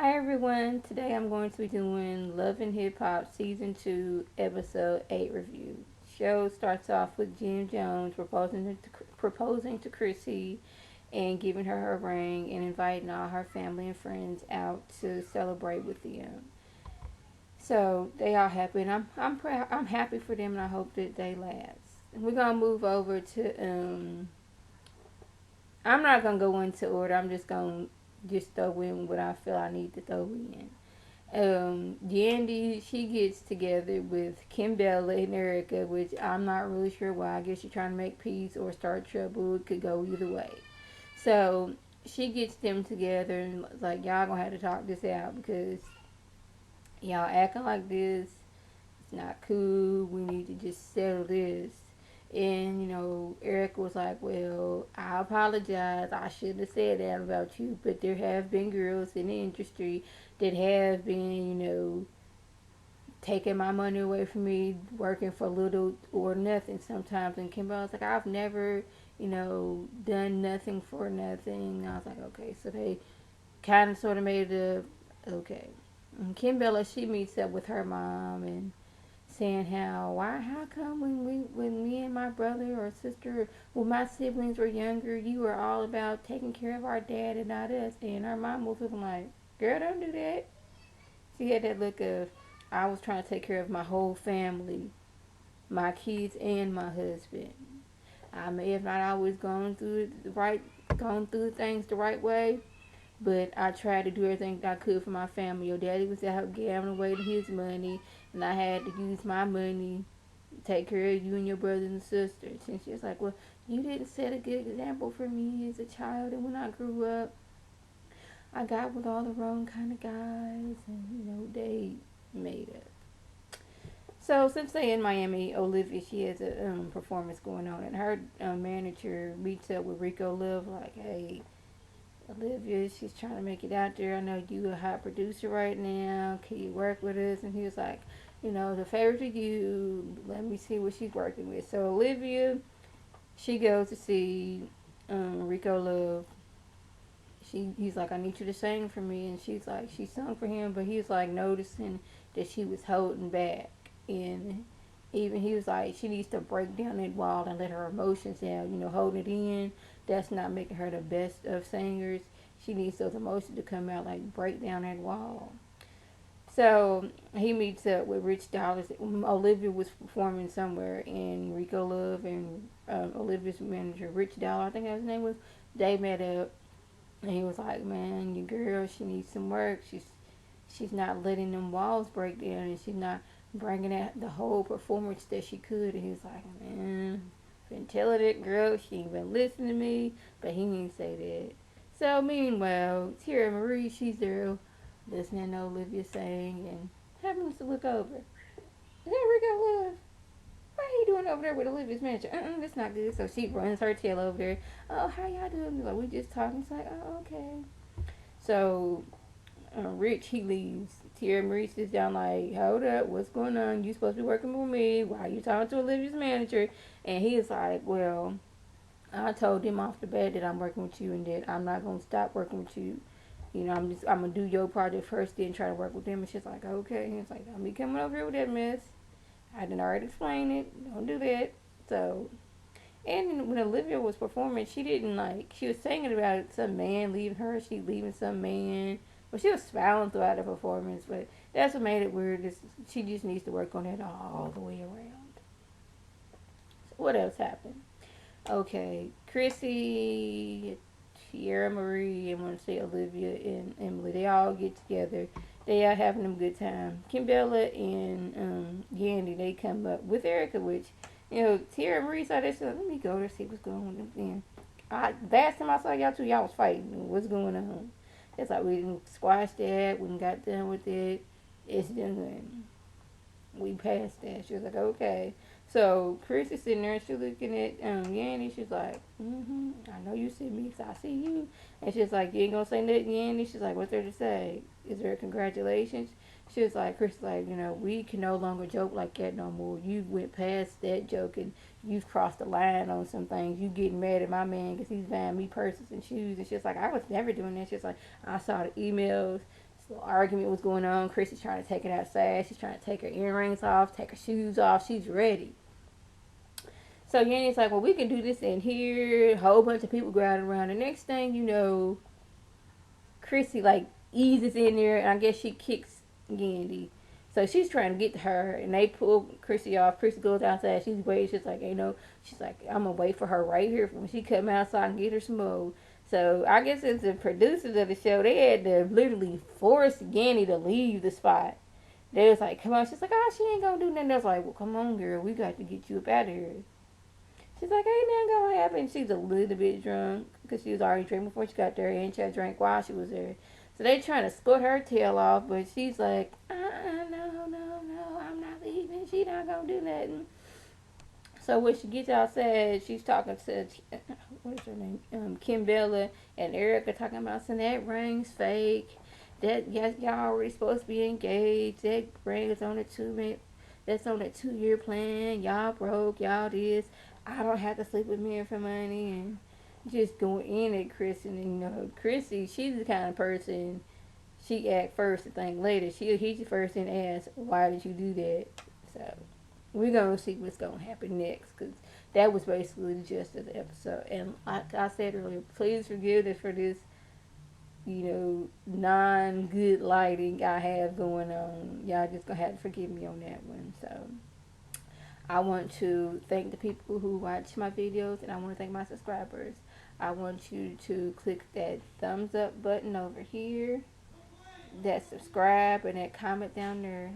Hi everyone, today I'm going to be doing Love and Hip Hop Season 2, Episode 8 review. Show starts off with Jim Jones proposing to Chrissy and giving her her ring and inviting all her family and friends out to celebrate with them. So they all happy, and I'm happy for them, and I hope that they last. And we're gonna move over to I'm not gonna go into order. I'm just gonna just throw in what I feel I need to throw in. Yandy, she gets together with Kim Bella and Erica, which I'm not really sure why. I guess she's trying to make peace or start trouble. It could go either way. So she gets them together and like, y'all gonna have to talk this out because y'all acting like this. It's not cool. We need to just settle this. And, Erica was like, well, I apologize. I shouldn't have said that about you. But there have been girls in the industry that have been, taking my money away from me, working for little or nothing sometimes. And Kimberly was like, I've never, done nothing for nothing. And I was like, okay. So they kind of sort of made it okay. And Kimberly, she meets up with her mom and saying how come when me and my brother or sister, when my siblings were younger, you were all about taking care of our dad and not us. And her mom was looking like, girl, don't do that. She had that look of, I was trying to take care of my whole family, my kids and my husband. I may have not always gone through things the right way, but I tried to do everything I could for my family. Your daddy was out gambling away his money, and I had to use my money to take care of you and your brothers and sisters. And she was like, well, you didn't set a good example for me as a child, and when I grew up, I got with all the wrong kind of guys, and they made it. So since they in Miami, Olivia, she has a performance going on, and her manager meets up with Rico Love like, hey, Olivia, she's trying to make it out there. I know you a hot producer right now. Can you work with us? And he was like, the favor to you. Let me see what she's working with. So Olivia, she goes to see Rico Love. He's like, I need you to sing for me, and she's like, she sung for him, but he's like noticing that she was holding back, and even he was like, she needs to break down that wall and let her emotions out. Holding it in, that's not making her the best of singers. She needs those emotions to come out, like break down that wall. So he meets up with Rich Dollars. Olivia was performing somewhere, and Rico Love and Olivia's manager, Rich Dollar, I think that his name was. They met up, and he was like, "Man, your girl, she needs some work. She's not letting them walls break down, and she's not bringing out the whole performance that she could." And he was like, "Man, been telling that girl she ain't been listening to me," but he didn't say that. So meanwhile, Tierra Marie, she's there listening to Olivia sing and having to look over. Is that Rico Love? What are you doing over there with Olivia's manager? That's not good. So she runs her tail over there. Oh, how y'all doing? Like, we just talking. It's like, oh, okay. So Rich, he leaves. Tierra Marie sits down like, hold up, what's going on? You supposed to be working with me. Why are you talking to Olivia's manager? And he is like, well, I told him off the bat that I'm working with you and that I'm not going to stop working with you. I'm going to do your project first, then try to work with them. And she's like, okay. And it's like, don't be coming over here with that mess. I didn't already explain it. Don't do that. So, and when Olivia was performing, she didn't she was singing about some man leaving her, she leaving some man. But she was smiling throughout the performance, but that's what made it weird. She just needs to work on it all the way around. So what else happened? Okay, Chrissy, Tierra Marie, and I want to say Olivia and Emily, they all get together. They are having a good time. Kimbella and Yandy, they come up with Erica, which, Tierra Marie saw this. Let me go to see what's going on. Then, last time I saw y'all two, y'all was fighting. What's going on? It's like we didn't squash that. We got done with it. It's done. We passed that. She was like, okay. So Chris is sitting there and she's looking at Yanni. She's like, I know you see me, so I see you. And she's like, you ain't gonna say nothing, Yanni? She's like, what's there to say? Is there a congratulations? She was like, Chris is like, we can no longer joke like that no more. You went past that joke and you've crossed the line on some things. You getting mad at my man because he's buying me purses and shoes. And she's like, I was never doing that. She's like, I saw the emails. So argument was going on. Chrissy's trying to take it outside. She's trying to take her earrings off, take her shoes off. She's ready. So Yanni's like, well, we can do this in here. A whole bunch of people crowding around. The next thing you know, Chrissy like eases in there, and I guess she kicks Yandy. So she's trying to get to her, and they pull Chrissy off. Chrissy goes outside. She's waiting. She's like, you know, she's like, I'm gonna wait for her right here when she come out so I can get her some more. So I guess as the producers of the show, they had to literally force Yandy to leave the spot. They was like, come on. She's like, oh, she ain't gonna do nothing. They was like, well, come on, girl. We got to get you up out of here. She's like, ain't nothing gonna happen. She's a little bit drunk because she was already drinking before she got there, and she had drank while she was there. So they trying to split her tail off, but she's like, no, I'm not leaving. She not gonna do nothing. So when she gets outside, she's talking to, what is her name? Kim Bella and Erica talking about saying that ring's fake. That yes, y'all already supposed to be engaged. That ring is on a that's on a 2-year plan. Y'all broke. Y'all this. I don't have to sleep with men for money, and just going in at Chrissy. And you know, Chrissy, she's the kind of person she act first and think later. She'll hit you first and ask, why did you do that? So we're gonna see what's gonna happen next, because that was basically the gist of the episode. And like I said earlier, please forgive us for this, you know, non-good lighting I have going on. Y'all just gonna have to forgive me on that one. So I want to thank the people who watch my videos, and I want to thank my subscribers. I want you to click that thumbs up button over here, that subscribe, and that comment down there.